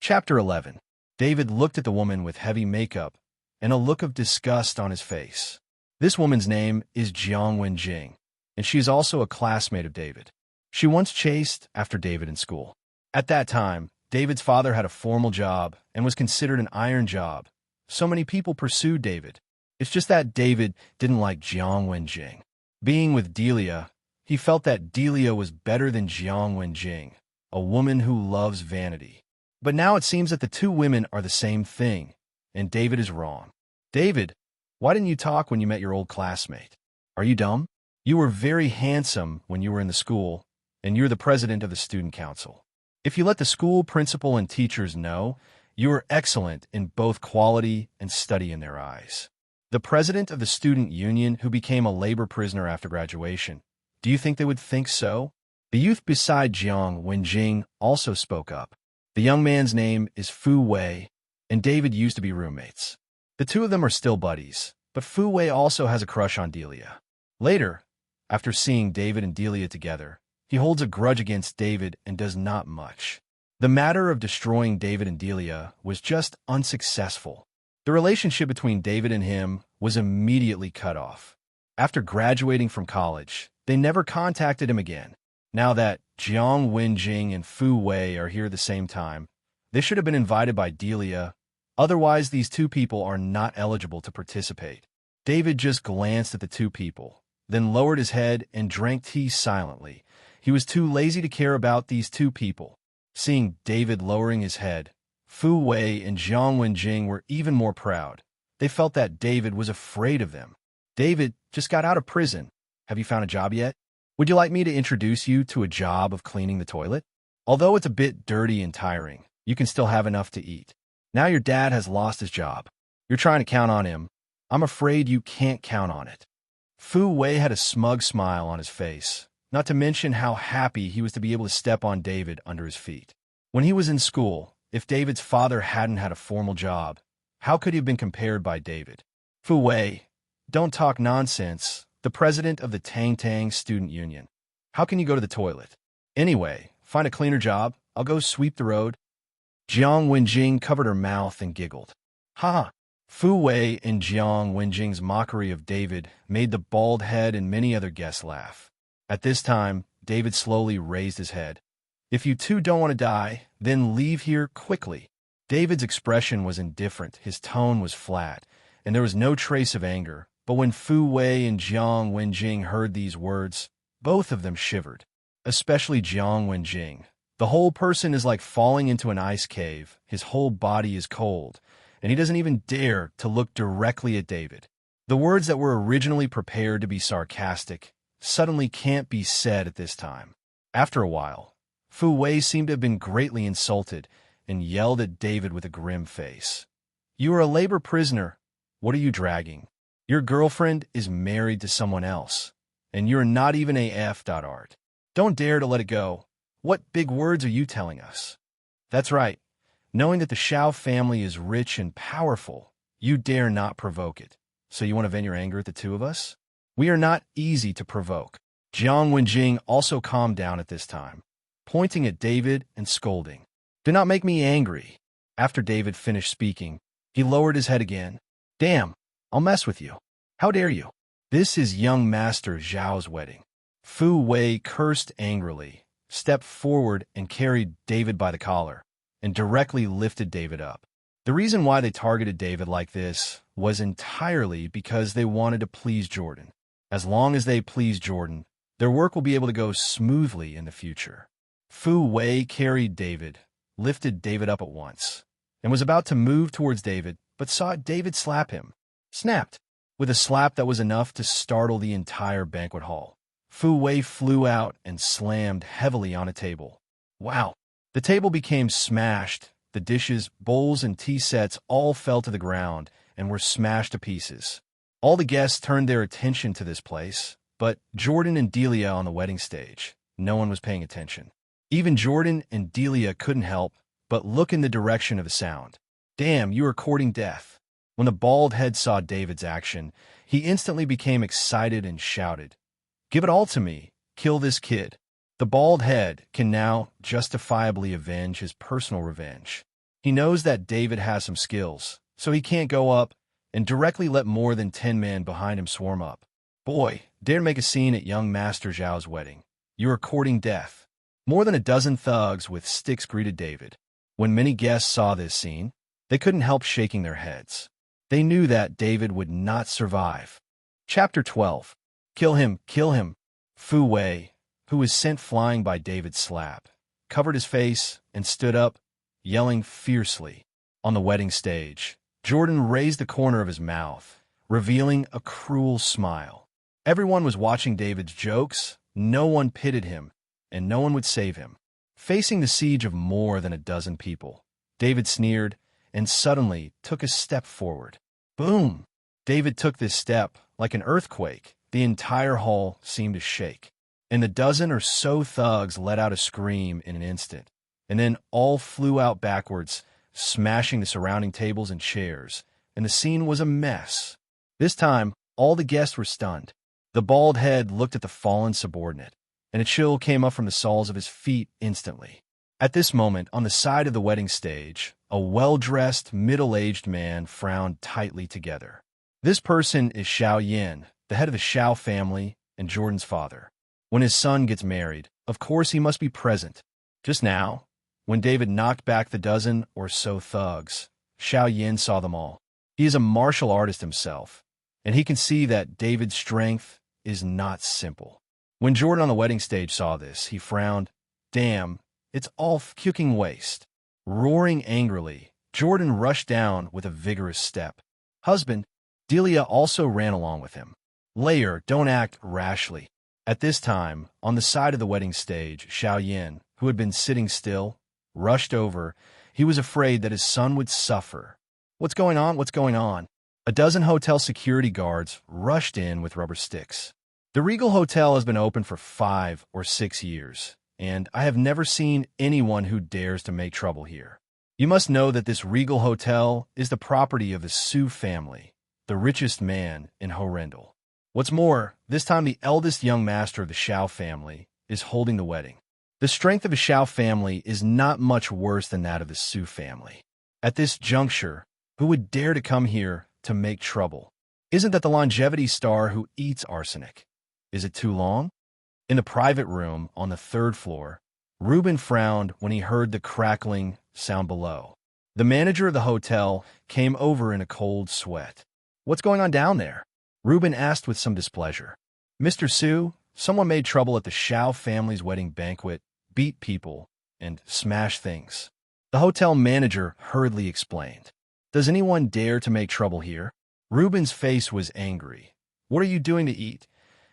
Chapter 11. David looked at the woman with heavy makeup and a look of disgust on his face. This woman's name is Jiang Wenjing, and she is also a classmate of David. She once chased after David in school. At that time, David's father had a formal job and was considered an iron job. So many people pursued David. It's just that David didn't like Jiang Wenjing. Being with Delia, he felt that Delia was better than Jiang Wenjing, a woman who loves vanity. But now it seems that the two women are the same thing, and David is wrong. David, why didn't you talk when you met your old classmate? Are you dumb? You were very handsome when you were in the school, and you're the president of the student council. If you let the school principal and teachers know, you are excellent in both quality and study in their eyes. The president of the student union who became a labor prisoner after graduation, do you think they would think so? The youth beside Jiang Wenjing also spoke up. The young man's name is Fu Wei, and David used to be roommates. The two of them are still buddies, but Fu Wei also has a crush on Delia. Later, after seeing David and Delia together, he holds a grudge against David and does not much. The matter of destroying David and Delia was just unsuccessful. The relationship between David and him was immediately cut off. After graduating from college, they never contacted him again. Now that Jiang Wenjing and Fu Wei are here at the same time, they should have been invited by Delia. Otherwise, these two people are not eligible to participate. David just glanced at the two people, then lowered his head and drank tea silently. He was too lazy to care about these two people. Seeing David lowering his head, Fu Wei and Jiang Wenjing were even more proud. They felt that David was afraid of them. David just got out of prison. Have you found a job yet? Would you like me to introduce you to a job of cleaning the toilet? Although it's a bit dirty and tiring, you can still have enough to eat. Now your dad has lost his job. You're trying to count on him. I'm afraid you can't count on it. Fu Wei had a smug smile on his face, not to mention how happy he was to be able to step on David under his feet. When he was in school, if David's father hadn't had a formal job, how could he have been compared by David? Fu Wei, don't talk nonsense. The president of the Tang Tang Student Union. How can you go to the toilet? Anyway, find a cleaner job. I'll go sweep the road. Jiang Wenjing covered her mouth and giggled. Ha! Fu Wei and Jiang Wenjing's mockery of David made the bald head and many other guests laugh. At this time, David slowly raised his head. If you two don't want to die, then leave here quickly. David's expression was indifferent, his tone was flat, and there was no trace of anger. But when Fu Wei and Jiang Wenjing heard these words, both of them shivered, especially Jiang Wenjing. The whole person is like falling into an ice cave. His whole body is cold, and he doesn't even dare to look directly at David. The words that were originally prepared to be sarcastic suddenly can't be said at this time. After a while, Fu Wei seemed to have been greatly insulted and yelled at David with a grim face. You are a labor prisoner. What are you dragging? Your girlfriend is married to someone else, and you're not even a F.art. Don't dare to let it go. What big words are you telling us? That's right. Knowing that the Shao family is rich and powerful, you dare not provoke it. So you want to vent your anger at the two of us? We are not easy to provoke. Jiang Wenjing also calmed down at this time, pointing at David and scolding. Do not make me angry. After David finished speaking, he lowered his head again. Damn. I'll mess with you. How dare you? This is young Master Zhao's wedding. Fu Wei cursed angrily, stepped forward and carried David by the collar, and directly lifted David up. The reason why they targeted David like this was entirely because they wanted to please Jordan. As long as they please Jordan, their work will be able to go smoothly in the future. Fu Wei carried David, lifted David up at once, and was about to move towards David, but saw David slap him. Snapped. With a slap that was enough to startle the entire banquet hall. Fu Wei flew out and slammed heavily on a table. Wow! The table became smashed. The dishes, bowls, and tea sets all fell to the ground and were smashed to pieces. All the guests turned their attention to this place, but Jordan and Delia on the wedding stage, no one was paying attention. Even Jordan and Delia couldn't help but look in the direction of the sound. Damn, you are courting death. When the bald head saw David's action, he instantly became excited and shouted, Give it all to me. Kill this kid. The bald head can now justifiably avenge his personal revenge. He knows that David has some skills, so he can't go up and directly let more than 10 men behind him swarm up. Boy, dare make a scene at young Master Zhao's wedding. You are courting death. More than a dozen thugs with sticks greeted David. When many guests saw this scene, they couldn't help shaking their heads. They knew that David would not survive. Chapter 12. Kill him, kill him. Fu Wei, who was sent flying by David's slap, covered his face and stood up, yelling fiercely. On the wedding stage, Jordan raised the corner of his mouth, revealing a cruel smile. Everyone was watching David's jokes, no one pitied him, and no one would save him. Facing the siege of more than a dozen people, David sneered and suddenly took a step forward. Boom! David took this step like an earthquake. The entire hall seemed to shake, and the dozen or so thugs let out a scream in an instant, and then all flew out backwards, smashing the surrounding tables and chairs, and the scene was a mess. This time, all the guests were stunned. The bald head looked at the fallen subordinate, and a chill came up from the soles of his feet instantly. At this moment, on the side of the wedding stage, a well-dressed, middle-aged man frowned tightly together. This person is Xiao Yin, the head of the Xiao family and Jordan's father. When his son gets married, of course he must be present. Just now, when David knocked back the dozen or so thugs, Xiao Yin saw them all. He is a martial artist himself, and he can see that David's strength is not simple. When Jordan on the wedding stage saw this, he frowned. Damn, it's all fucking waste. Roaring angrily, Jordan rushed down with a vigorous step. Husband, Delia also ran along with him. Layer, don't act rashly. At this time, on the side of the wedding stage, Xiao Yin, who had been sitting still, rushed over. He was afraid that his son would suffer. What's going on? What's going on? A dozen hotel security guards rushed in with rubber sticks. The Regal Hotel has been open for 5 or 6 years, and I have never seen anyone who dares to make trouble here. You must know that this Regal Hotel is the property of the Su family, the richest man in Horrendal. What's more, this time the eldest young master of the Xiao family is holding the wedding. The strength of the Xiao family is not much worse than that of the Su family. At this juncture, who would dare to come here to make trouble? Isn't that the longevity star who eats arsenic? Is it too long? In the private room on the 3rd floor, Reuben frowned when he heard the crackling sound below. The manager of the hotel came over in a cold sweat. What's going on down there? Reuben asked with some displeasure. Mr. Su, someone made trouble at the Xiao family's wedding banquet, beat people, and smashed things. The hotel manager hurriedly explained. Does anyone dare to make trouble here? Reuben's face was angry. What are you doing to eat?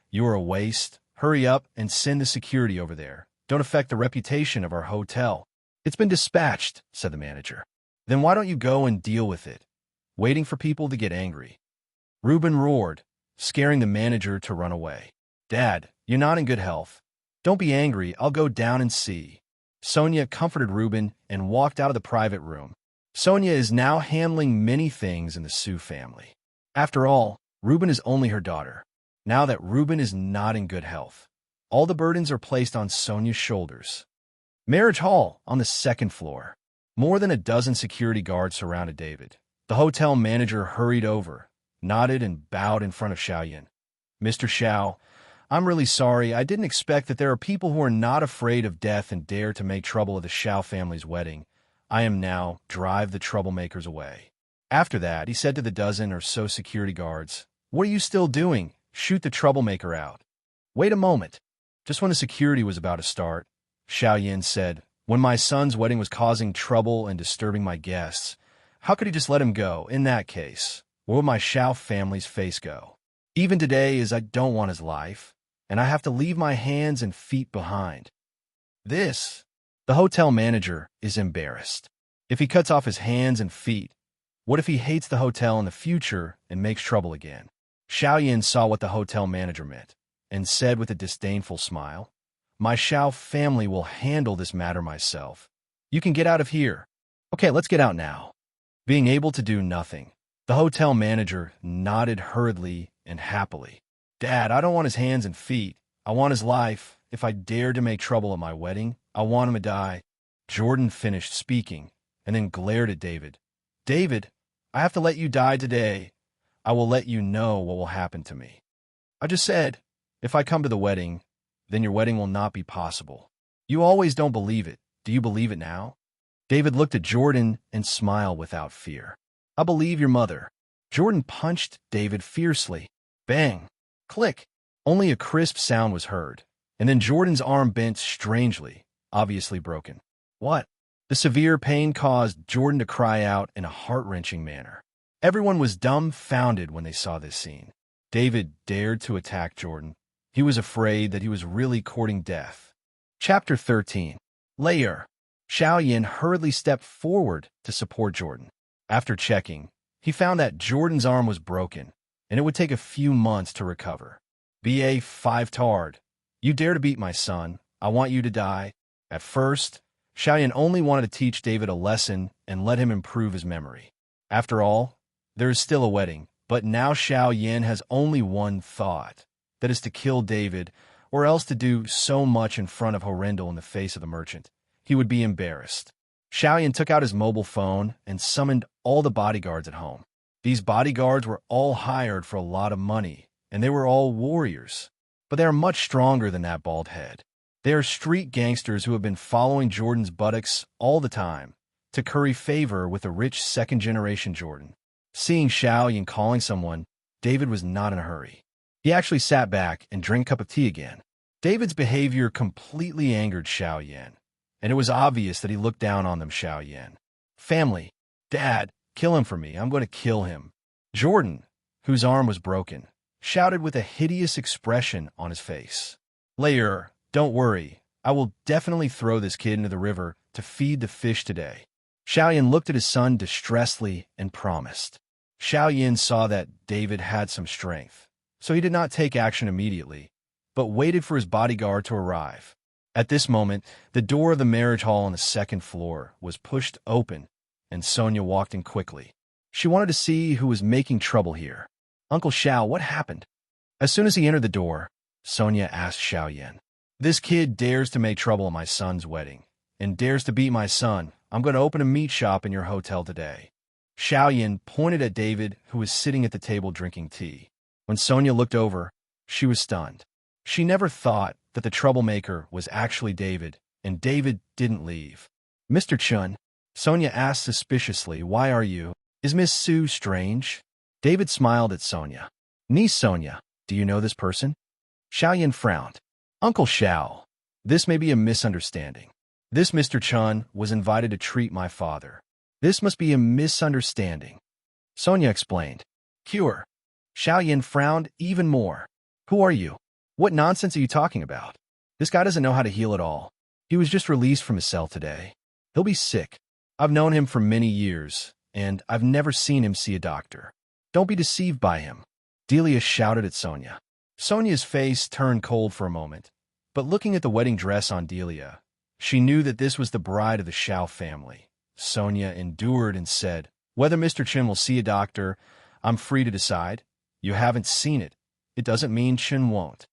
You are a waste. Hurry up and send the security over there. Don't affect the reputation of our hotel. It's been dispatched, said the manager. Then why don't you go and deal with it? Waiting for people to get angry. Reuben roared, scaring the manager to run away. Dad, you're not in good health. Don't be angry, I'll go down and see. Sonia comforted Reuben and walked out of the private room. Sonia is now handling many things in the Su family. After all, Reuben is only her daughter. Now that Reuben is not in good health, all the burdens are placed on Sonia's shoulders. Marriage hall on the 2nd floor. More than a dozen security guards surrounded David. The hotel manager hurried over, nodded and bowed in front of Xiao Yin. Mr. Xiao, I'm really sorry. I didn't expect that there are people who are not afraid of death and dare to make trouble at the Xiao family's wedding. I am now drive the troublemakers away. After that, he said to the dozen or so security guards, What are you still doing? Shoot the troublemaker out. Wait a moment. Just when the security was about to start, Xiao Yin said, When my son's wedding was causing trouble and disturbing my guests, how could he just let him go? In that case, where would my Xiao family's face go? Even today, as I don't want his life, and I have to leave my hands and feet behind. The hotel manager is embarrassed. If he cuts off his hands and feet, what if he hates the hotel in the future and makes trouble again? Xiao Yin saw what the hotel manager meant and said with a disdainful smile, My Xiao family will handle this matter myself. You can get out of here. Okay, let's get out now. Being able to do nothing, the hotel manager nodded hurriedly and happily. Dad, I don't want his hands and feet. I want his life. If I dare to make trouble at my wedding, I want him to die. Jordan finished speaking, and then glared at David. David, I have to let you die today. I will let you know what will happen to me. I just said, if I come to the wedding, then your wedding will not be possible. You always don't believe it. Do you believe it now? David looked at Jordan and smiled without fear. I believe your mother. Jordan punched David fiercely. Bang! Click! Only a crisp sound was heard, and then Jordan's arm bent strangely, obviously broken. What? The severe pain caused Jordan to cry out in a heart-wrenching manner. Everyone was dumbfounded when they saw this scene. David dared to attack Jordan. He was afraid that he was really courting death. Chapter 13. Later, Xiaoyan hurriedly stepped forward to support Jordan. After checking, he found that Jordan's arm was broken, and it would take a few months to recover. BA 5-tard. You dare to beat my son. I want you to die. At first, Xiaoyan only wanted to teach David a lesson and let him improve his memory. After all, there is still a wedding, but now Xiaoyan has only one thought. That is to kill David, or else to do so much in front of Horrendal in the face of the merchant. He would be embarrassed. Xiaoyan took out his mobile phone and summoned all the bodyguards at home. These bodyguards were all hired for a lot of money, and they were all warriors. But they are much stronger than that bald head. They are street gangsters who have been following Jordan's buttocks all the time to curry favor with the rich second-generation Jordan. Seeing Xiaoyan calling someone, David was not in a hurry. He actually sat back and drank a cup of tea again. David's behavior completely angered Xiaoyan, and it was obvious that he looked down on them. Xiaoyan. Family. Dad, kill him for me. I'm going to kill him. Jordan, whose arm was broken, shouted with a hideous expression on his face. Later, don't worry. I will definitely throw this kid into the river to feed the fish today. Xiaoyan looked at his son distressfully and promised. Xiaoyan saw that David had some strength, so he did not take action immediately, but waited for his bodyguard to arrive. At this moment, the door of the marriage hall on the second floor was pushed open, and Sonia walked in quickly. She wanted to see who was making trouble here. Uncle Xiao, what happened? As soon as he entered the door, Sonia asked Xiaoyan. This kid dares to make trouble at my son's wedding, and dares to beat my son. I'm going to open a meat shop in your hotel today. Xiaoyan pointed at David, who was sitting at the table drinking tea. When Sonia looked over, she was stunned. She never thought that the troublemaker was actually David, and David didn't leave. Mr. Chen, Sonia asked suspiciously, why are you? Is Miss Sue strange? David smiled at Sonia. Niece Sonia, do you know this person? Xiaoyan frowned. Uncle Xiao, this may be a misunderstanding. This Mr. Chen was invited to treat my father. This must be a misunderstanding. Sonia explained. Cure. Xiaoyan frowned even more. Who are you? What nonsense are you talking about? This guy doesn't know how to heal at all. He was just released from his cell today. He'll be sick. I've known him for many years, and I've never seen him see a doctor. Don't be deceived by him. Delia shouted at Sonia. Sonia's face turned cold for a moment, but looking at the wedding dress on Delia, she knew that this was the bride of the Xiao family. Sonia endured and said, whether Mr. Chen will see a doctor, I'm free to decide. You haven't seen it. It doesn't mean Chen won't.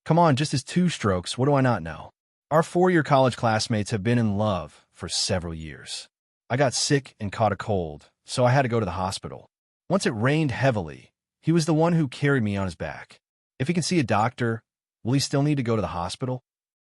Come on, just as 2 strokes, what do I not know? Our 4-year college classmates have been in love for several years. I got sick and caught a cold, so I had to go to the hospital. Once it rained heavily, he was the one who carried me on his back. If he can see a doctor, will he still need to go to the hospital?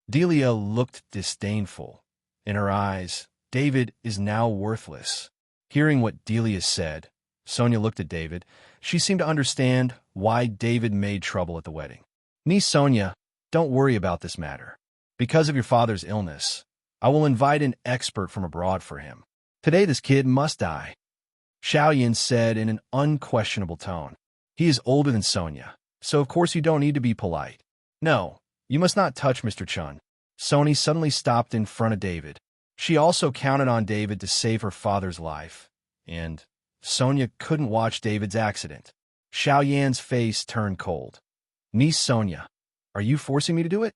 Delia looked disdainful. In her eyes, David is now worthless. Hearing what Delia said, Sonia looked at David. She seemed to understand why David made trouble at the wedding. Niece Sonia, don't worry about this matter. Because of your father's illness, I will invite an expert from abroad for him. Today this kid must die. Xiaoyan said in an unquestionable tone. He is older than Sonia, so of course you don't need to be polite. No, you must not touch Mr. Chen. Sonia suddenly stopped in front of David. She also counted on David to save her father's life, and Sonia couldn't watch David's accident. Xiaoyan's face turned cold. Niece Sonia, are you forcing me to do it?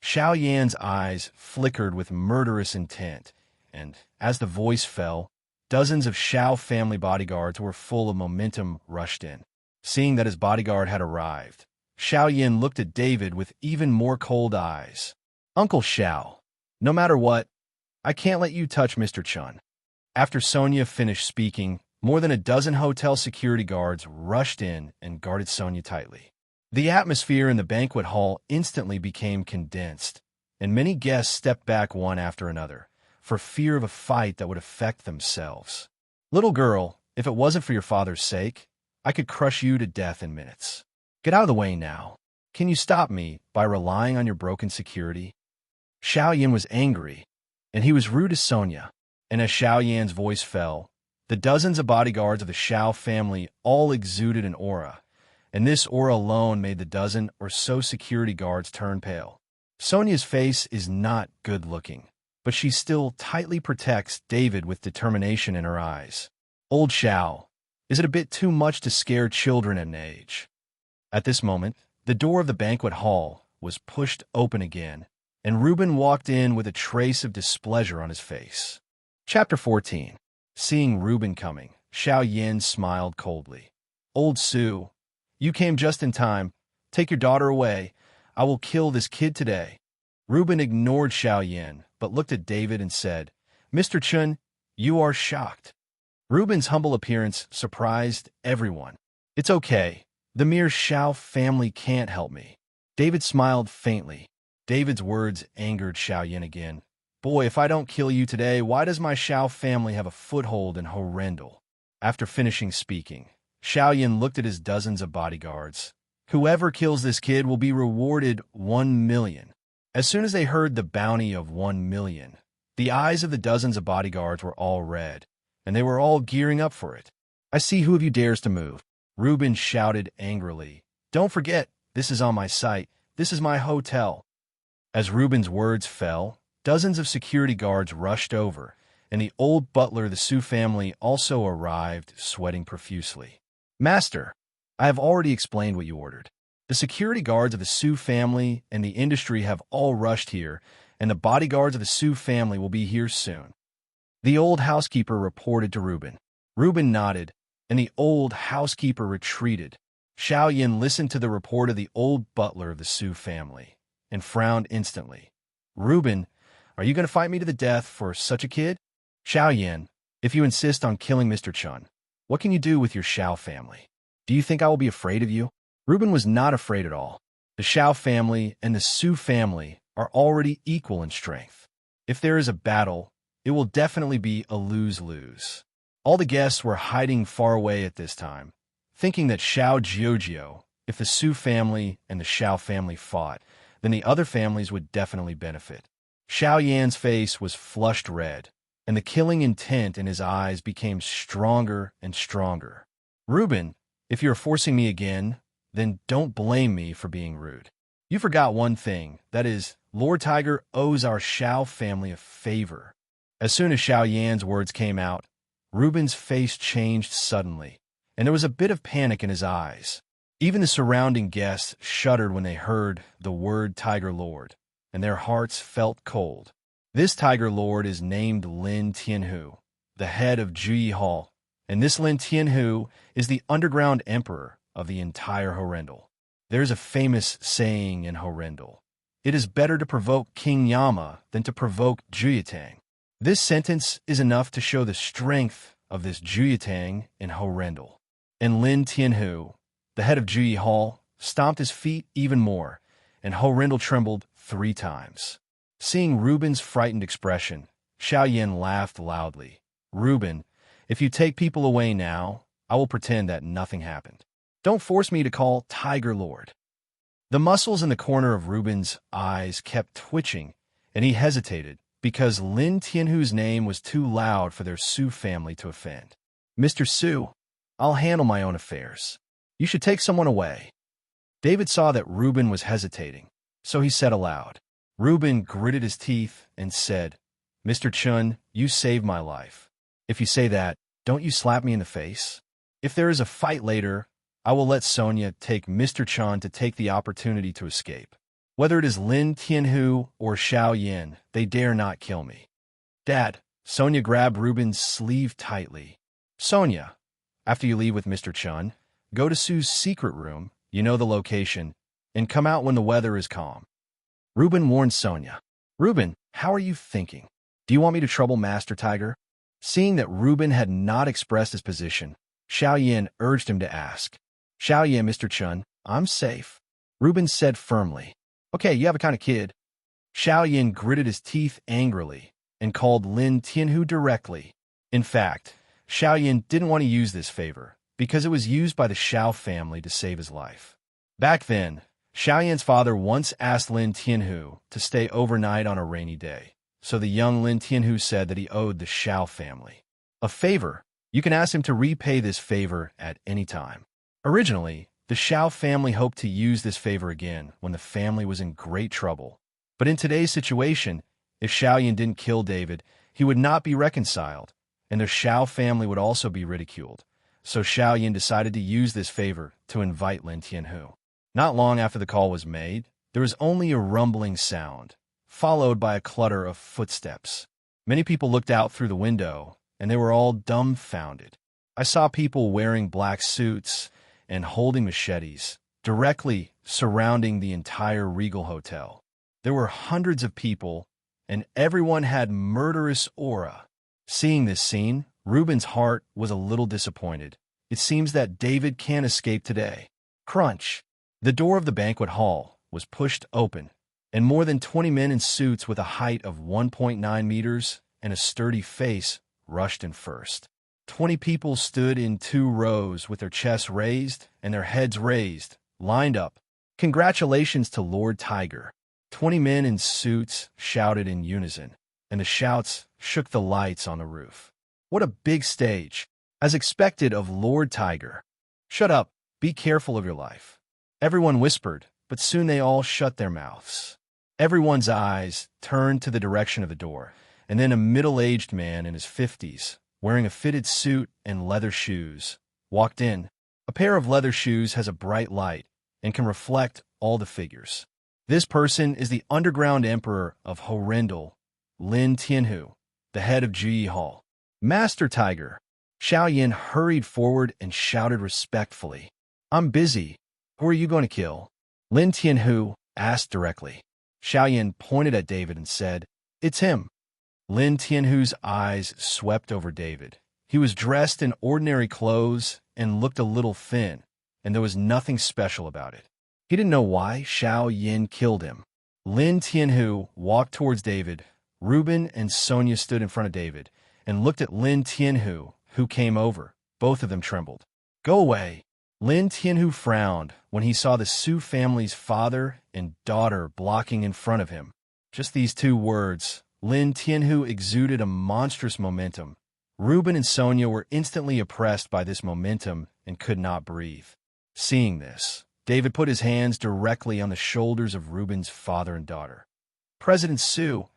Xiaoyan's eyes flickered with murderous intent, and as the voice fell, dozens of Xiao family bodyguards who were full of momentum rushed in. Seeing that his bodyguard had arrived, Xiaoyan looked at David with even more cold eyes. Uncle Xiao, no matter what, I can't let you touch Mr. Chen. After Sonia finished speaking, more than a dozen hotel security guards rushed in and guarded Sonia tightly. The atmosphere in the banquet hall instantly became condensed, and many guests stepped back one after another, for fear of a fight that would affect themselves. "Little girl, if it wasn't for your father's sake, I could crush you to death in minutes. Get out of the way now. Can you stop me by relying on your broken security?" Xiao Yan was angry, and he was rude to Sonia, and as Xiao Yan's voice fell, the dozens of bodyguards of the Xiao family all exuded an aura, and this aura alone made the dozen or so security guards turn pale. Sonia's face is not good-looking, but she still tightly protects David with determination in her eyes. "Old Xiao, is it a bit too much to scare children at an age?" At this moment, the door of the banquet hall was pushed open again, and Reuben walked in with a trace of displeasure on his face. Chapter 14. Seeing Reuben coming, Xiao Yan smiled coldly. "Old Sue, you came just in time. Take your daughter away. I will kill this kid today." Reuben ignored Xiao Yan, but looked at David and said, "Mr. Chen, you are shocked." Reuben's humble appearance surprised everyone. "It's okay. The mere Xiao family can't help me." David smiled faintly. David's words angered Xiao Yan again. "Boy, if I don't kill you today, why does my Xiao family have a foothold in Horrendal?" After finishing speaking, Xiao Yan looked at his dozens of bodyguards. "Whoever kills this kid will be rewarded 1 million. As soon as they heard the bounty of 1 million, the eyes of the dozens of bodyguards were all red, and they were all gearing up for it. "I see who of you dares to move," Reuben shouted angrily. "Don't forget, this is on my site. This is my hotel." As Reuben's words fell, dozens of security guards rushed over, and the old butler of the Su family also arrived, sweating profusely. "Master, I have already explained what you ordered. The security guards of the Su family and the industry have all rushed here, and the bodyguards of the Su family will be here soon," the old housekeeper reported to Reuben. Reuben nodded, and the old housekeeper retreated. Xiao Yan listened to the report of the old butler of the Su family and frowned instantly. "Reuben, are you going to fight me to the death for such a kid?" "Xiao Yan, if you insist on killing Mr. Chen, what can you do with your Xiao family? Do you think I will be afraid of you?" Reuben was not afraid at all. The Xiao family and the Su family are already equal in strength. If there is a battle, it will definitely be a lose-lose. All the guests were hiding far away at this time, thinking that Xiao Jiujiu, if the Su family and the Xiao family fought, then the other families would definitely benefit. Xiao Yan's face was flushed red, and the killing intent in his eyes became stronger and stronger. "Reuben, if you're forcing me again, then don't blame me for being rude. You forgot one thing, that is, Lord Tiger owes our Xiao family a favor." As soon as Xiao Yan's words came out, Reuben's face changed suddenly, and there was a bit of panic in his eyes. Even the surrounding guests shuddered when they heard the word Tiger Lord, and their hearts felt cold. This Tiger Lord is named Lin Tianhu, the head of Juyi Hall, and this Lin Tianhu is the underground emperor of the entire Horrendal. There's a famous saying in Horrendal: "It is better to provoke King Yama than to provoke Juyatang." This sentence is enough to show the strength of this Juyatang in Horrendal. And Lin Tianhu, the head of Juyi Hall, stomped his feet even more, and Horrendal trembled 3 times. Seeing Reuben's frightened expression, Xiao Yan laughed loudly. "Reuben, if you take people away now, I will pretend that nothing happened. Don't force me to call Tiger Lord." The muscles in the corner of Reuben's eyes kept twitching, and he hesitated, because Lin Tianhu's name was too loud for their Su family to offend. "Mr. Su, I'll handle my own affairs. You should take someone away." David saw that Reuben was hesitating, so he said aloud. Reuben gritted his teeth and said, "Mr. Chen, you saved my life. If you say that, don't you slap me in the face? If there is a fight later, I will let Sonia take Mr. Chen to take the opportunity to escape. Whether it is Lin Tianhu or Xiao Yan, they dare not kill me." "Dad," Sonia grabbed Reuben's sleeve tightly. "Sonia, after you leave with Mr. Chen, go to Sue's secret room, you know the location, and come out when the weather is calm." Reuben warned Sonia. "Reuben, how are you thinking? Do you want me to trouble Master Tiger?" Seeing that Reuben had not expressed his position, Xiao Yin urged him to ask. Xiao Yin, Mr. Chen, I'm safe. Reuben said firmly. Okay, you have a kind of kid. Xiao Yin gritted his teeth angrily and called Lin Tianhu directly. In fact, Xiao Yin didn't want to use this favor because it was used by the Xiao family to save his life. Back then, Xiao Yin's father once asked Lin Tianhu to stay overnight on a rainy day, so the young Lin Tianhu said that he owed the Xiao family a favor. You can ask him to repay this favor at any time. Originally, the Xiao family hoped to use this favor again when the family was in great trouble. But in today's situation, if Xiao Yin didn't kill David, he would not be reconciled, and the Xiao family would also be ridiculed. So Xiao Yin decided to use this favor to invite Lin Tianhu. Not long after the call was made, there was only a rumbling sound, followed by a clutter of footsteps. Many people looked out through the window, and they were all dumbfounded. I saw people wearing black suits and holding machetes directly surrounding the entire Regal Hotel. There were hundreds of people, and everyone had murderous aura. Seeing this scene, Reuben's heart was a little disappointed. It seems that David can't escape today. Crunch! The door of the banquet hall was pushed open, and more than 20 men in suits with a height of 1.9 meters and a sturdy face rushed in first. 20 people stood in 2 rows with their chests raised and their heads raised, lined up. Congratulations to Lord Tiger. 20 men in suits shouted in unison, and the shouts shook the lights on the roof. What a big stage, as expected of Lord Tiger. Shut up, be careful of your life. Everyone whispered, but soon they all shut their mouths. Everyone's eyes turned to the direction of the door, and then a middle-aged man in his 50s, wearing a fitted suit and leather shoes, walked in. A pair of leather shoes has a bright light and can reflect all the figures. This person is the underground emperor of Horrendal, Lin Tianhu, the head of Ji Hall. Master Tiger. Xiao Yin hurried forward and shouted respectfully. I'm busy. Who are you going to kill? Lin Tianhu asked directly. Xiao Yin pointed at David and said, It's him. Lin Tianhu's eyes swept over David. He was dressed in ordinary clothes and looked a little thin, and there was nothing special about it. He didn't know why Xiao Yin killed him. Lin Tianhu walked towards David. Reuben and Sonia stood in front of David and looked at Lin Tianhu, who came over. Both of them trembled. Go away. Lin Tianhu frowned when he saw the Su family's father and daughter blocking in front of him. Just these 2 words, Lin Tianhu exuded a monstrous momentum. Reuben and Sonia were instantly oppressed by this momentum and could not breathe. Seeing this, David put his hands directly on the shoulders of Reuben's father and daughter. President Su,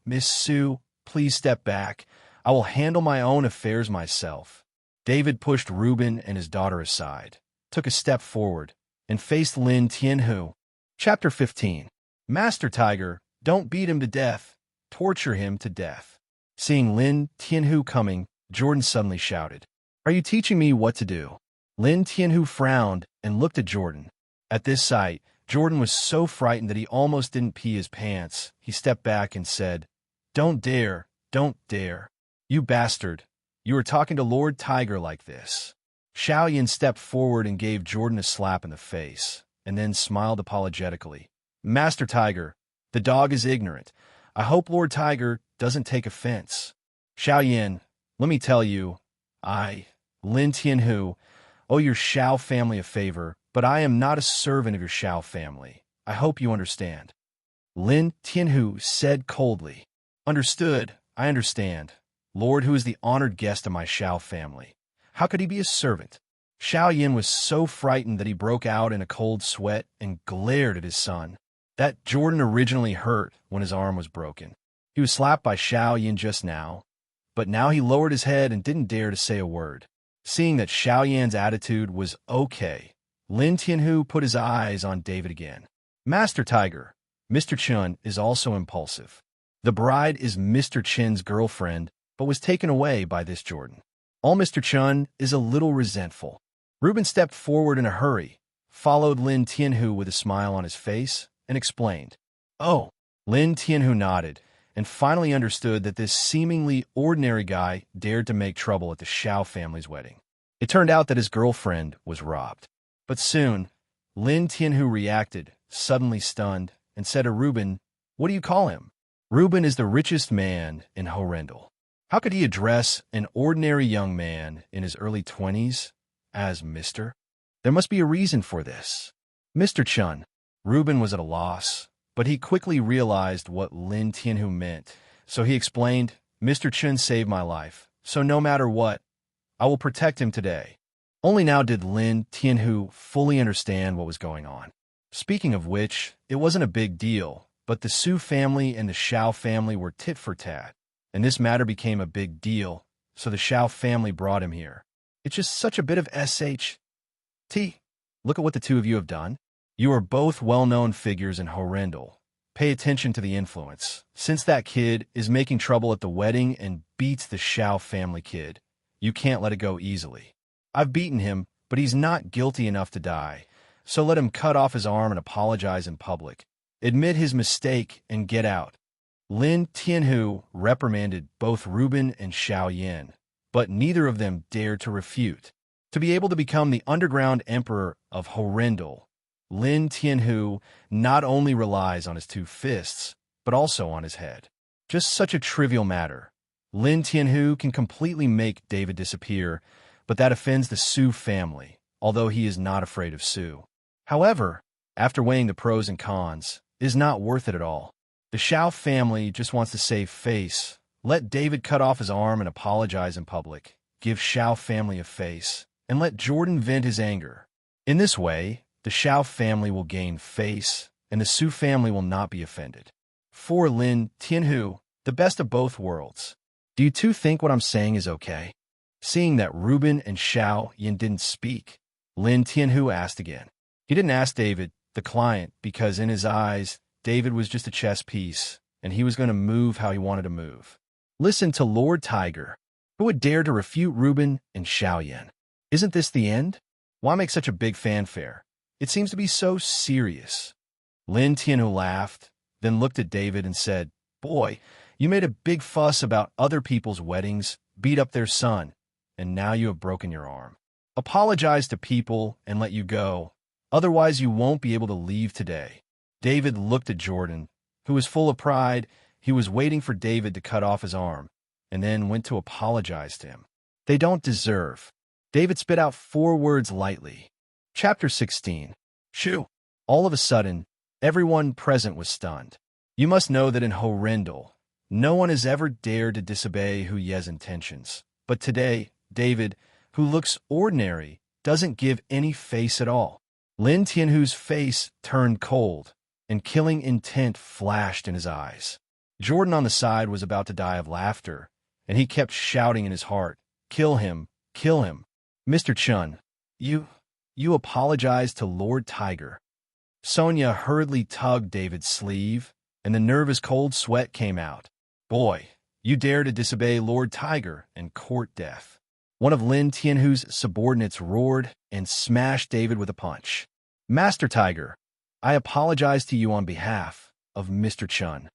Miss Su, please step back. I will handle my own affairs myself. David pushed Reuben and his daughter aside, took a step forward, and faced Lin Tianhu. Chapter 15. Master Tiger, don't beat him to death. Torture him to death. Seeing Lin Tianhu coming, Jordan suddenly shouted, Are you teaching me what to do? Lin Tianhu frowned and looked at Jordan. At this sight, Jordan was so frightened that he almost didn't pee his pants. He stepped back and said, Don't dare, don't dare. You bastard. You are talking to Lord Tiger like this. Xiao Yin stepped forward and gave Jordan a slap in the face, and then smiled apologetically. Master Tiger, the dog is ignorant. I hope Lord Tiger doesn't take offense. Xiao Yin, let me tell you, Lin Tianhu, owe your Xiao family a favor, but I am not a servant of your Xiao family. I hope you understand. Lin Tianhu said coldly. Understood, I understand. Lord, who is the honored guest of my Xiao family. How could he be a servant? Xiao Yin was so frightened that he broke out in a cold sweat and glared at his son. That Jordan originally hurt when his arm was broken. He was slapped by Xiao Yin just now, but now he lowered his head and didn't dare to say a word. Seeing that Xiao Yan's attitude was okay, Lin Tianhu put his eyes on David again. Master Tiger, Mr. Chen is also impulsive. The bride is Mr. Chen's girlfriend, but was taken away by this Jordan. All Mr. Chen is a little resentful. Reuben stepped forward in a hurry, followed Lin Tianhu with a smile on his face, and explained. Oh, Lin Tianhu nodded, and finally understood that this seemingly ordinary guy dared to make trouble at the Xiao family's wedding. It turned out that his girlfriend was robbed. But soon, Lin Tianhu reacted, suddenly stunned, and said to Reuben, "What do you call him?" Reuben is the richest man in Horrendal. How could he address an ordinary young man in his early 20s as Mr.? There must be a reason for this. Mr. Chen. Reuben was at a loss, but he quickly realized what Lin Tianhu meant, so he explained, "Mr. Chen saved my life, so no matter what, I will protect him today." Only now did Lin Tianhu fully understand what was going on. Speaking of which, it wasn't a big deal, but the Su family and the Xiao family were tit for tat, and this matter became a big deal, so the Xiao family brought him here. It's just such a bit of SHT. Look at what the two of you have done. You are both well-known figures in Horrendal. Pay attention to the influence. Since that kid is making trouble at the wedding and beats the Xiao family kid, you can't let it go easily. I've beaten him, but he's not guilty enough to die, so let him cut off his arm and apologize in public. Admit his mistake and get out. Lin Tianhu reprimanded both Reuben and Xiao Yin, but neither of them dared to refute. To be able to become the underground emperor of Horrendal, Lin Tianhu not only relies on his two fists, but also on his head. Just such a trivial matter. Lin Tianhu can completely make David disappear, but that offends the Su family, although he is not afraid of Su. However, after weighing the pros and cons, it is not worth it at all. The Xiao family just wants to save face. Let David cut off his arm and apologize in public. Give Xiao family a face, and let Jordan vent his anger. In this way, the Xiao family will gain face, and the Su family will not be offended. For Lin Tianhu, the best of both worlds. Do you two think what I'm saying is okay? Seeing that Reuben and Xiao Yin didn't speak, Lin Tianhu asked again. He didn't ask David, the client, because in his eyes, David was just a chess piece, and he was going to move how he wanted to move. Listen to Lord Tiger. Who would dare to refute Reuben and Xiao Yin? Isn't this the end? Why make such a big fanfare? It seems to be so serious. Lin Tianhu laughed, then looked at David and said, "Boy, you made a big fuss about other people's weddings, beat up their son, and now you have broken your arm. Apologize to people and let you go. Otherwise, you won't be able to leave today." David looked at Jordan, who was full of pride. He was waiting for David to cut off his arm, and then went to apologize to him. They don't deserve. David spit out 4 words lightly. Chapter 16. Shoo! All of a sudden, everyone present was stunned. You must know that in Horrendal, no one has ever dared to disobey Hu Ye's intentions. But today, David, who looks ordinary, doesn't give any face at all. Lin Tianhu's face turned cold, and killing intent flashed in his eyes. Jordan on the side was about to die of laughter, and he kept shouting in his heart, "Kill him! Kill him!" "Mr. Chen, you apologized to Lord Tiger." Sonia hurriedly tugged David's sleeve, and the nervous cold sweat came out. "Boy, you dare to disobey Lord Tiger and court death." One of Lin Tianhu's subordinates roared and smashed David with a punch. "Master Tiger, I apologize to you on behalf of Mr. Chen."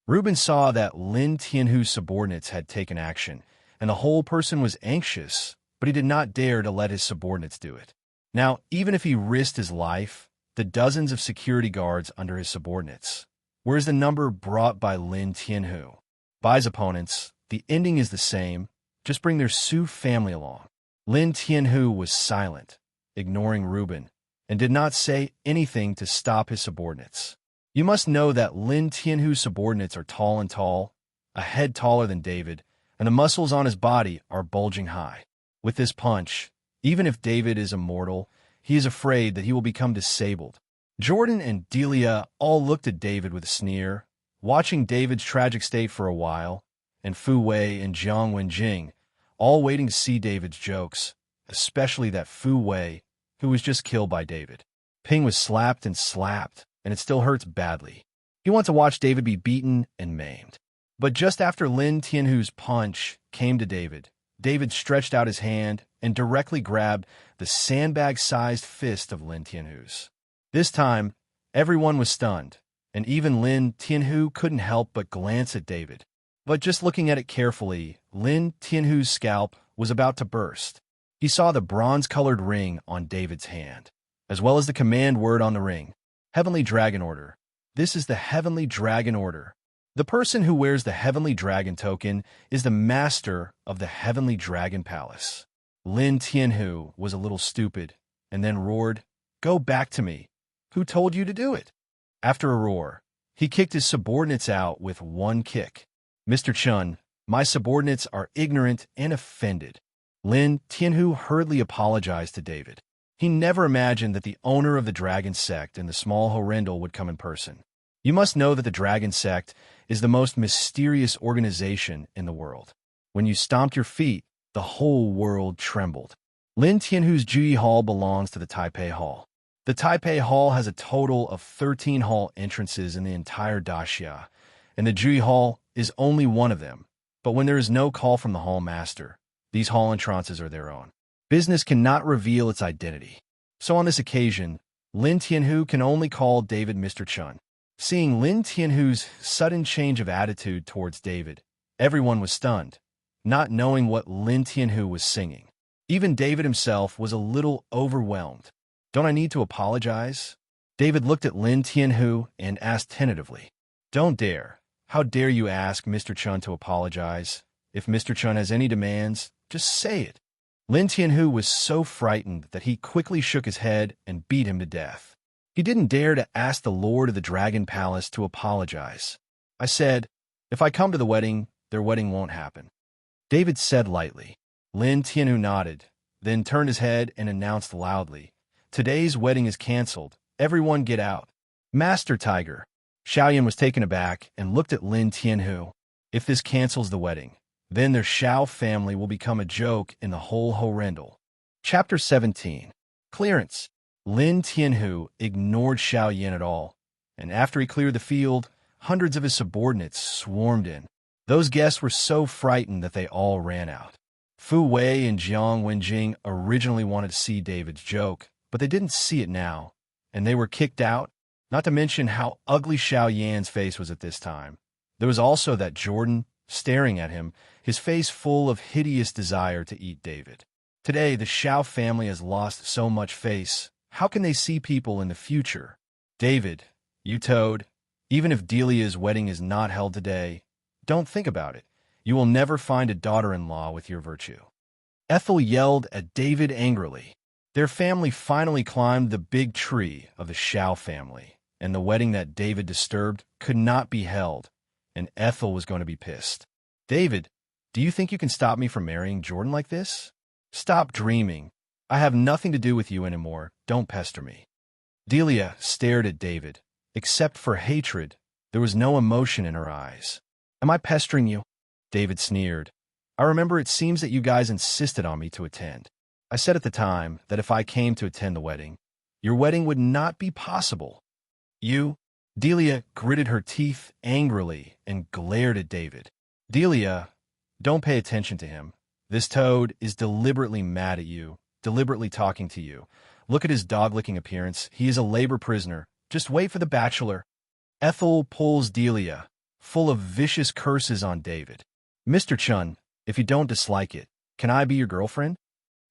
Reuben saw that Lin Tianhu's subordinates had taken action, and the whole person was anxious, but he did not dare to let his subordinates do it. Now, even if he risked his life, the dozens of security guards under his subordinates, whereas the number brought by Lin Tianhu. By his opponents, the ending is the same, just bring their Su family along. Lin Tianhu was silent, ignoring Reuben, and did not say anything to stop his subordinates. You must know that Lin Tianhu's subordinates are tall, a head taller than David, and the muscles on his body are bulging high. With this punch, even if David is immortal, he is afraid that he will become disabled. Jordan and Delia all looked at David with a sneer, watching David's tragic state for a while, and Fu Wei and Jiang Wenjing, all waiting to see David's jokes, especially that Fu Wei, who was just killed by David. Ping was slapped, and it still hurts badly. He wants to watch David be beaten and maimed. But just after Lin Tianhu's punch came to David, David stretched out his hand and directly grabbed the sandbag-sized fist of Lin Tianhu's. This time, everyone was stunned, and even Lin Tianhu couldn't help but glance at David. But just looking at it carefully, Lin Tianhu's scalp was about to burst. He saw the bronze-colored ring on David's hand, as well as the command word on the ring, Heavenly Dragon Order. This is the Heavenly Dragon Order. The person who wears the Heavenly Dragon token is the master of the Heavenly Dragon Palace. Lin Tianhu was a little stupid, and then roared, "Go back to me. Who told you to do it?" After a roar, he kicked his subordinates out with one kick. "Mr. Chen, my subordinates are ignorant and offended." Lin Tianhu hurriedly apologized to David. He never imagined that the owner of the Dragon Sect and the small Horrendal would come in person. You must know that the Dragon Sect is the most mysterious organization in the world. When you stomped your feet, the whole world trembled. Lin Tianhu's Juyi Hall belongs to the Taipei Hall. The Taipei Hall has a total of 13 hall entrances in the entire Daxia, and the Juyi Hall is only one of them. But when there is no call from the hall master, these hall entrances are their own. Business cannot reveal its identity. So on this occasion, Lin Tianhu can only call David Mr. Chen. Seeing Lin Tianhu's sudden change of attitude towards David, everyone was stunned, not knowing what Lin Tianhu was singing. Even David himself was a little overwhelmed. "Don't I need to apologize?" David looked at Lin Tianhu and asked tentatively. "Don't dare. How dare you ask Mr. Chen to apologize? If Mr. Chen has any demands, just say it." Lin Tianhu was so frightened that he quickly shook his head and beat him to death. He didn't dare to ask the Lord of the Dragon Palace to apologize. "I said, if I come to the wedding, their wedding won't happen," David said lightly. Lin Tianhu nodded, then turned his head and announced loudly, "Today's wedding is canceled. Everyone get out." "Master Tiger." Xiaoyan was taken aback and looked at Lin Tianhu. "If this cancels the wedding, then their Xiao family will become a joke in the whole Horrendal." Chapter 17. Clearance. Lin Tianhu ignored Xiaoyan at all, and after he cleared the field, hundreds of his subordinates swarmed in. Those guests were so frightened that they all ran out. Fu Wei and Jiang Wenjing originally wanted to see David's joke, but they didn't see it now, and they were kicked out, not to mention how ugly Xiaoyan's face was at this time. There was also that Jordan, staring at him, his face full of hideous desire to eat David. Today, the Xiao family has lost so much face. How can they see people in the future? "David, you toad, even if Delia's wedding is not held today, don't think about it. You will never find a daughter-in-law with your virtue." Ethel yelled at David angrily. Their family finally climbed the big tree of the Xiao family, and the wedding that David disturbed could not be held, and Ethel was going to be pissed. "David, do you think you can stop me from marrying Jordan like this? Stop dreaming. I have nothing to do with you anymore. Don't pester me." Delia stared at David. Except for hatred, there was no emotion in her eyes. "Am I pestering you?" David sneered. "I remember it seems that you guys insisted on me to attend. I said at the time that if I came to attend the wedding, your wedding would not be possible." "You?" Delia gritted her teeth angrily and glared at David. "Delia, don't pay attention to him. This toad is deliberately mad at you, deliberately talking to you. Look at his dog-licking appearance. He is a labor prisoner. Just wait for the bachelor." Ethel pulls Delia, full of vicious curses on David. "Mr. Chen, if you don't dislike it, can I be your girlfriend?"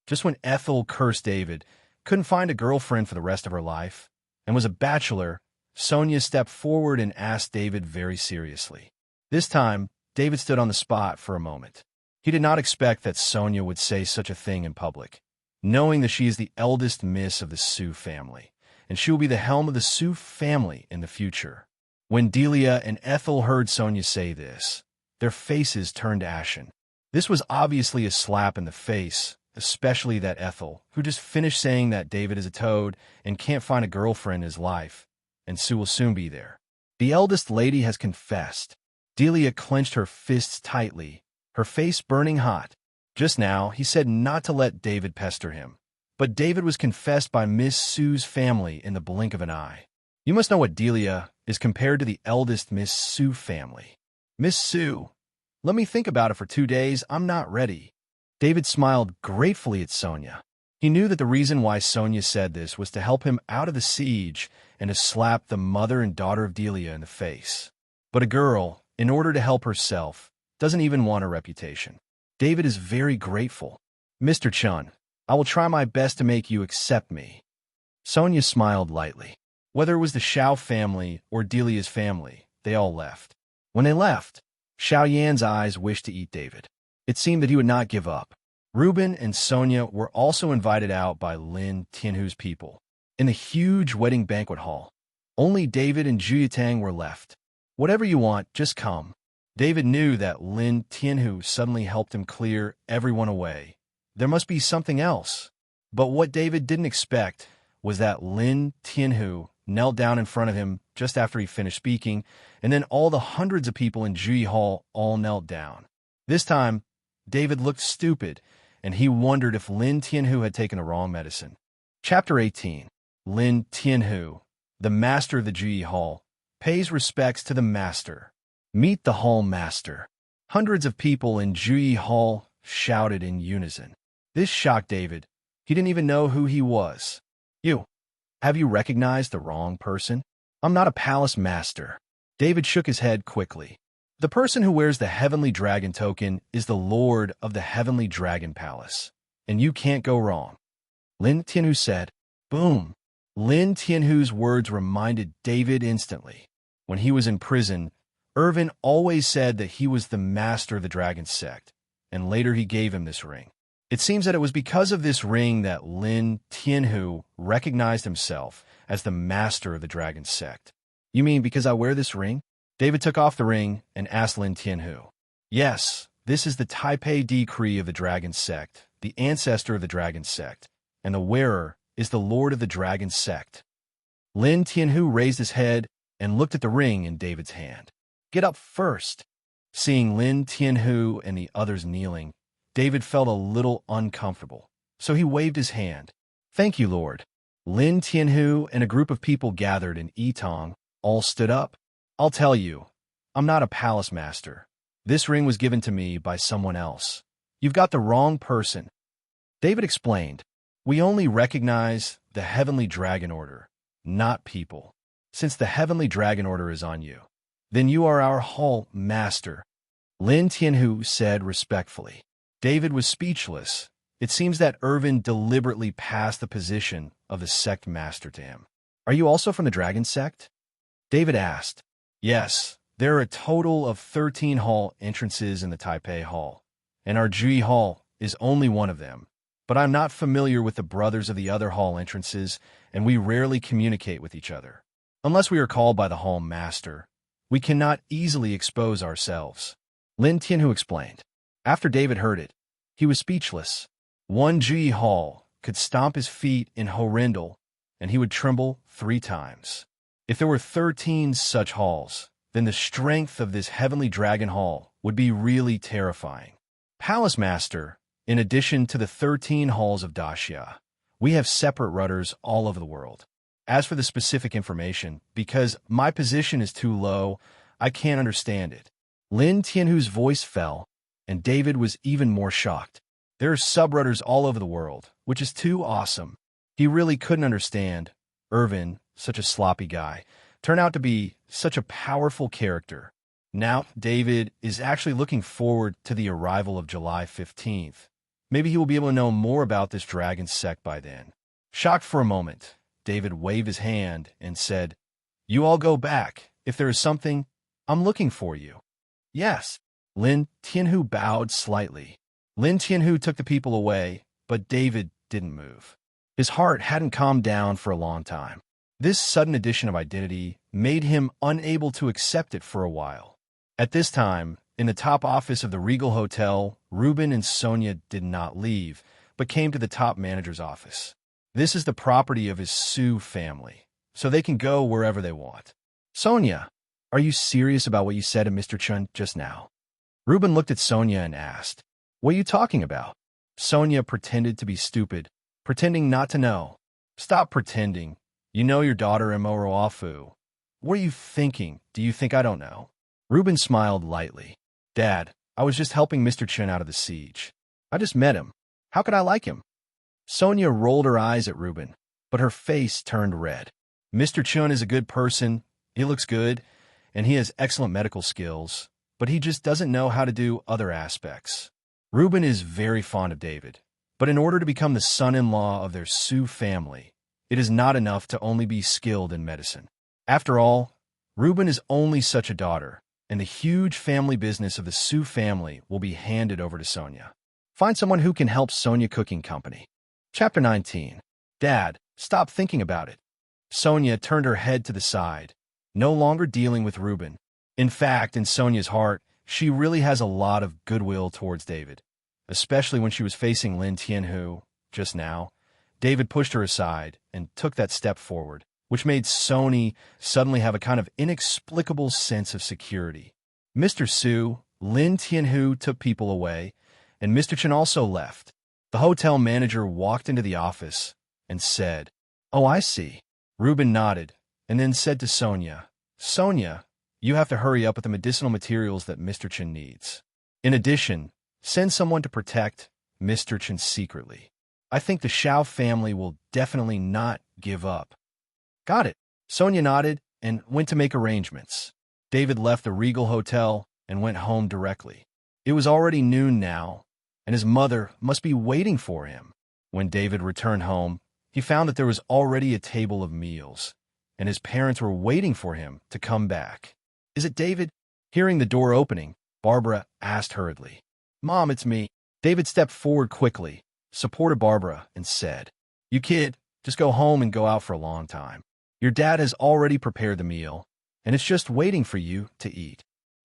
Just when Ethel cursed David, couldn't find a girlfriend for the rest of her life, and was a bachelor, Sonia stepped forward and asked David very seriously. This time, David stood on the spot for a moment. He did not expect that Sonia would say such a thing in public, knowing that she is the eldest miss of the Su family, and she will be the helm of the Su family in the future. When Delia and Ethel heard Sonia say this, their faces turned ashen. This was obviously a slap in the face, especially that Ethel, who just finished saying that David is a toad and can't find a girlfriend in his life, and Su will soon be there. The eldest lady has confessed. Delia clenched her fists tightly, her face burning hot. Just now, he said not to let David pester him, but David was confessed by Miss Su's family in the blink of an eye. You must know what Delia is compared to the eldest Miss Su family. "Miss Su, let me think about it for 2 days. I'm not ready." David smiled gratefully at Sonia. He knew that the reason why Sonia said this was to help him out of the siege and to slap the mother and daughter of Delia in the face. But a girl, in order to help herself, doesn't even want a reputation. David is very grateful. Mr. Chen, I will try my best to make you accept me. Sonia smiled lightly. Whether it was the Xiao family or Delia's family, they all left. When they left, Xiao Yan's eyes wished to eat David. It seemed that he would not give up. Ruben and Sonia were also invited out by Lin Tianhu's people. In the huge wedding banquet hall, only David and Juyatang were left. Whatever you want, just come. David knew that Lin Tianhu suddenly helped him clear everyone away. There must be something else. But what David didn't expect was that Lin Tianhu knelt down in front of him just after he finished speaking, and then all the hundreds of people in Juyi Hall all knelt down. This time, David looked stupid, and he wondered if Lin Tianhu had taken the wrong medicine. Chapter 18. Lin Tianhu, the master of the Juyi Hall, pays respects to the master. Meet the hall master. Hundreds of people in Juyi Hall shouted in unison. This shocked David. He didn't even know who he was. Have you recognized the wrong person? I'm not a palace master. David shook his head quickly. The person who wears the Heavenly Dragon token is the Lord of the Heavenly Dragon Palace, and you can't go wrong. Lin Tianhu said. Boom. Lin Tianhu's words reminded David instantly. When he was in prison, Irvin always said that he was the master of the dragon sect, and later he gave him this ring. It seems that it was because of this ring that Lin Tianhu recognized himself as the master of the dragon sect. You mean because I wear this ring? David took off the ring and asked Lin Tianhu. Yes, this is the Taipei decree of the dragon sect, the ancestor of the dragon sect, and the wearer is the lord of the dragon sect. Lin Tianhu raised his head and looked at the ring in David's hand. Get up first. Seeing Lin Tianhu and the others kneeling, David felt a little uncomfortable, so he waved his hand. Thank you, Lord. Lin Tianhu and a group of people gathered in Yitong all stood up. I'll tell you, I'm not a palace master. This ring was given to me by someone else. You've got the wrong person. David explained, we only recognize the Heavenly Dragon Order, not people. Since the Heavenly Dragon Order is on you, then you are our hall master. Lin Tianhu said respectfully. David was speechless. It seems that Irvin deliberately passed the position of the sect master to him. Are you also from the dragon sect? David asked. Yes, there are a total of 13 hall entrances in the Taipei Hall, and our Juyi Hall is only one of them. But I'm not familiar with the brothers of the other hall entrances, and we rarely communicate with each other. Unless we are called by the hall master, we cannot easily expose ourselves. Lin Tianhu explained. After David heard it, he was speechless. One Juyi Hall could stomp his feet in Horindal, and he would tremble 3 times. If there were 13 such halls, then the strength of this Heavenly Dragon Hall would be really terrifying. Palace Master, in addition to the 13 halls of Daxia, we have separate rudders all over the world. As for the specific information, because my position is too low, I can't understand it. Lin Tianhu's voice fell, and David was even more shocked. There are subrudders all over the world, which is too awesome. He really couldn't understand. Irvin, such a sloppy guy, turned out to be such a powerful character. Now, David is actually looking forward to the arrival of July 15th. Maybe he will be able to know more about this dragon sect by then. Shocked for a moment, David waved his hand and said, You all go back. If there is something, I'm looking for you. Yes. Lin Tianhu bowed slightly. Lin Tianhu took the people away, but David didn't move. His heart hadn't calmed down for a long time. This sudden addition of identity made him unable to accept it for a while. At this time, in the top office of the Regal Hotel, Ruben and Sonia did not leave, but came to the top manager's office. This is the property of his Su family, so they can go wherever they want. Sonia, are you serious about what you said to Mr. Chen just now? Ruben looked at Sonia and asked, What are you talking about? Sonia pretended to be stupid, pretending not to know. Stop pretending. You know your daughter Imoroafu. What are you thinking? Do you think I don't know? Ruben smiled lightly. Dad, I was just helping Mr. Chen out of the siege. I just met him. How could I like him? Sonia rolled her eyes at Ruben, but her face turned red. Mr. Chun is a good person, he looks good, and he has excellent medical skills, but he just doesn't know how to do other aspects. Reuben is very fond of David, but in order to become the son-in-law of their Sioux family, it is not enough to only be skilled in medicine. After all, Reuben is only such a daughter, and the huge family business of the Sioux family will be handed over to Sonia. Find someone who can help Sonia Cooking Company. Chapter 19. Dad, stop thinking about it. Sonia turned her head to the side, no longer dealing with Reuben. In fact, in Sonia's heart, she really has a lot of goodwill towards David, especially when she was facing Lin Tianhu. Just now, David pushed her aside and took that step forward, which made Sonia suddenly have a kind of inexplicable sense of security. Mr. Su, Lin Tianhu took people away, and Mr. Chen also left. The hotel manager walked into the office and said, "Oh, I see." Reuben nodded, and then said to Sonia, "Sonia, you have to hurry up with the medicinal materials that Mr. Chen needs. In addition, send someone to protect Mr. Chen secretly. I think the Shao family will definitely not give up." "Got it." Sonia nodded and went to make arrangements. David left the Regal Hotel and went home directly. It was already noon now, and his mother must be waiting for him. When David returned home, he found that there was already a table of meals, and his parents were waiting for him to come back. "Is it David?" Hearing the door opening, Barbara asked hurriedly. "Mom, it's me." David stepped forward quickly, supported Barbara, and said, "You kid, just go home and go out for a long time. Your dad has already prepared the meal, and it's just waiting for you to eat."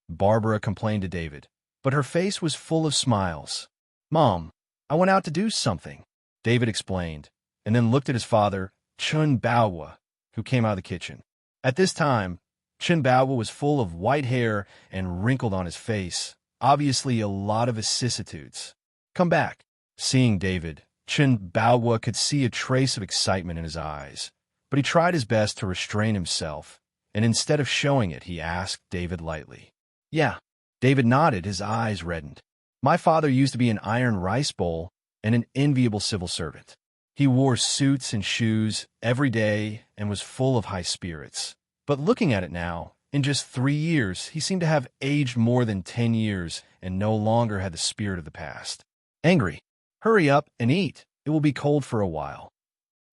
Barbara complained to David, but her face was full of smiles. "Mom, I went out to do something," David explained, and then looked at his father, Chun Baowa, who came out of the kitchen. At this time, Chun Baowa was full of white hair and wrinkled on his face, obviously a lot of vicissitudes. "Come back." Seeing David, Chun Baowa could see a trace of excitement in his eyes, but he tried his best to restrain himself, and instead of showing it, he asked David lightly. "Yeah." David nodded, his eyes reddened. "My father used to be an iron rice bowl and an enviable civil servant. He wore suits and shoes every day and was full of high spirits. But looking at it now, in just 3 years, he seemed to have aged more than 10 years and no longer had the spirit of the past. Angry. Hurry up and eat. It will be cold for a while."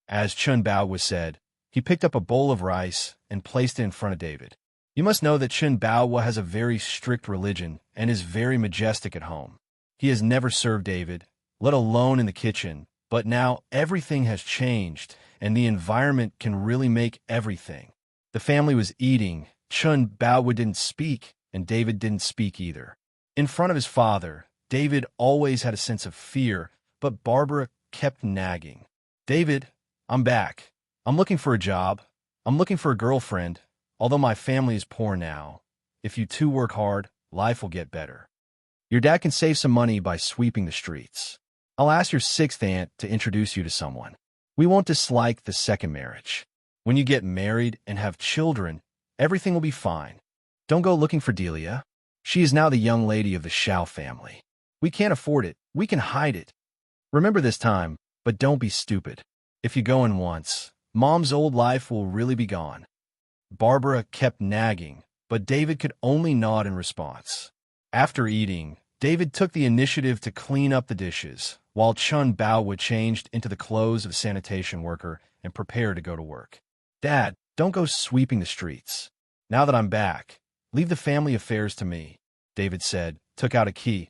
As Chun Baowa said, he picked up a bowl of rice and placed it in front of David. You must know that Chun Baowa has a very strict religion and is very majestic at home. He has never served David, let alone in the kitchen, but now everything has changed, and the environment can really make everything. The family was eating, Chun Baowa didn't speak, and David didn't speak either. In front of his father, David always had a sense of fear, but Barbara kept nagging. "David, I'm back. I'm looking for a job. I'm looking for a girlfriend, although my family is poor now. If you two work hard, life will get better. Your dad can save some money by sweeping the streets. I'll ask your 6th aunt to introduce you to someone. We won't dislike the second marriage. When you get married and have children, everything will be fine. Don't go looking for Delia. She is now the young lady of the Shao family. We can't afford it. We can hide it. Remember this time, but don't be stupid. If you go in once, Mom's old life will really be gone." Barbara kept nagging, but David could only nod in response. After eating, David took the initiative to clean up the dishes, while Chun Baowa changed into the clothes of a sanitation worker and prepared to go to work. "Dad, don't go sweeping the streets. Now that I'm back, leave the family affairs to me," David said, took out a key.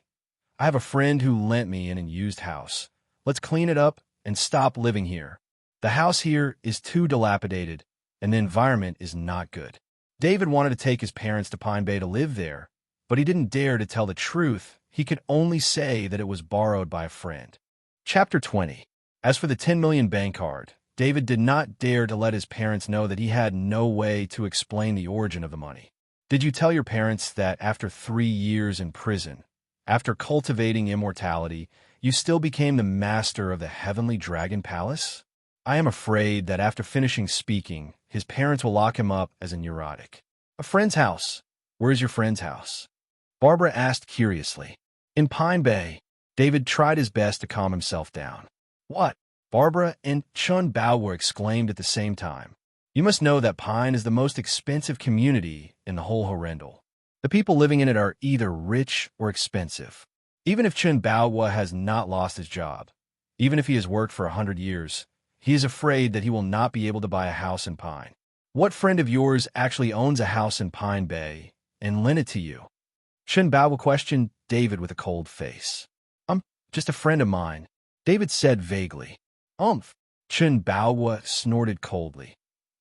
"I have a friend who lent me in a used house. Let's clean it up and stop living here. The house here is too dilapidated, and the environment is not good." David wanted to take his parents to Pine Bay to live there, but he didn't dare to tell the truth. He could only say that it was borrowed by a friend. Chapter 20. As for the 10 million bank card, David did not dare to let his parents know that he had no way to explain the origin of the money. "Did you tell your parents that after 3 years in prison, after cultivating immortality, you still became the master of the Heavenly Dragon Palace?" I am afraid that after finishing speaking, his parents will lock him up as a neurotic. "A friend's house. Where is your friend's house?" Barbara asked curiously. "In Pine Bay." David tried his best to calm himself down. "What?" Barbara and Chun Baowa exclaimed at the same time. You must know that Pine is the most expensive community in the whole Horrendal. The people living in it are either rich or expensive. Even if Chen Baohua has not lost his job, even if he has worked for 100 years, he is afraid that he will not be able to buy a house in Pine. What friend of yours actually owns a house in Pine Bay and lent it to you? Chen Baohua questioned David with a cold face. Just a friend of mine, David said vaguely. Chen Baohua snorted coldly.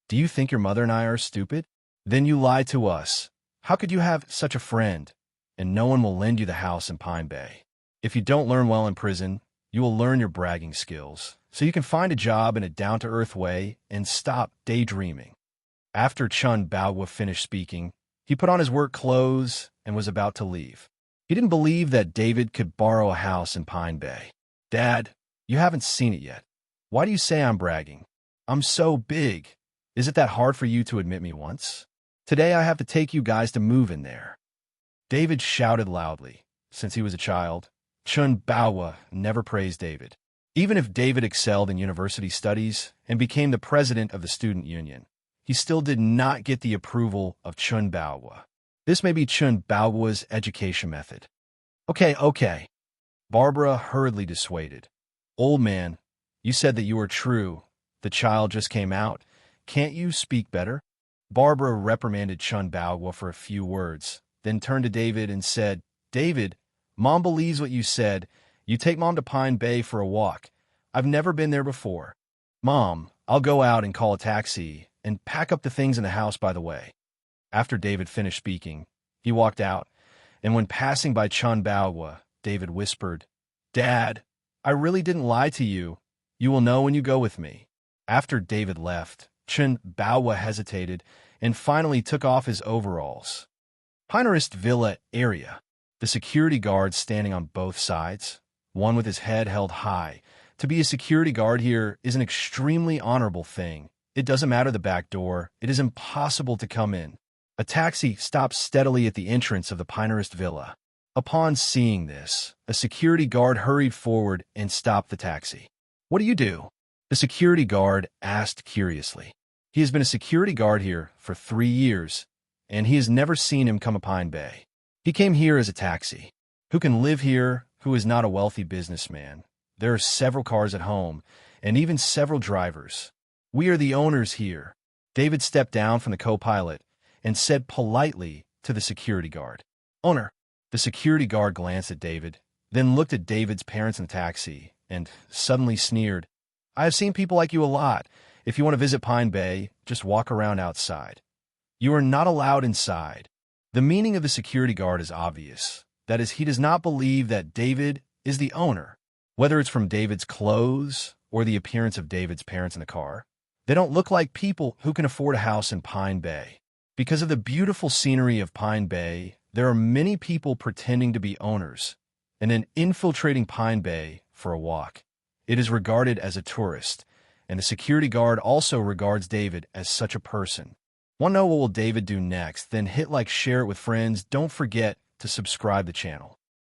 Do you think your mother and I are stupid? Then you lied to us. How could you have such a friend? And no one will lend you the house in Pine Bay. If you don't learn well in prison, you will learn your bragging skills, so you can find a job in a down-to-earth way and stop daydreaming. After Chen Baohua finished speaking, he put on his work clothes and was about to leave. He didn't believe that David could borrow a house in Pine Bay. Dad, you haven't seen it yet. Why do you say I'm bragging? I'm so big. Is it that hard for you to admit me once? Today I have to take you guys to move in there. David shouted loudly. Since he was a child, Chen Baohua never praised David. Even if David excelled in university studies and became the president of the student union, he still did not get the approval of Chen Baohua. This may be Chen Baohua's education method. Okay. Barbara hurriedly dissuaded. Old man, you said that you were true. The child just came out. Can't you speak better? Barbara reprimanded Chen Baohua for a few words, then turned to David and said, David, Mom believes what you said. You take Mom to Pine Bay for a walk. I've never been there before. Mom, I'll go out and call a taxi and pack up the things in the house by the way. After David finished speaking, he walked out, and when passing by Chen Baohua, David whispered, Dad, I really didn't lie to you. You will know when you go with me. After David left, Chen Baohua hesitated and finally took off his overalls. Pinehurst Villa area. The security guards standing on both sides, one with his head held high. To be a security guard here is an extremely honorable thing. It doesn't matter the back door. It is impossible to come in. A taxi stopped steadily at the entrance of the Pinehurst Villa. Upon seeing this, a security guard hurried forward and stopped the taxi. What do you do? The security guard asked curiously. He has been a security guard here for 3 years, and he has never seen him come to Pine Bay. He came here as a taxi. Who can live here who is not a wealthy businessman? There are several cars at home, and even several drivers. We are the owners here. David stepped down from the co-pilot and said politely to the security guard, Owner. The security guard glanced at David, then looked at David's parents in the taxi, and suddenly sneered, I have seen people like you a lot. If you want to visit Pine Bay, just walk around outside. You are not allowed inside. The meaning of the security guard is obvious. That is, he does not believe that David is the owner. Whether it's from David's clothes or the appearance of David's parents in the car, they don't look like people who can afford a house in Pine Bay. Because of the beautiful scenery of Pine Bay, there are many people pretending to be owners and then infiltrating Pine Bay for a walk. It is regarded as a tourist, and the security guard also regards David as such a person. Want to know what will David do next? Then hit like, share it with friends. Don't forget to subscribe the channel.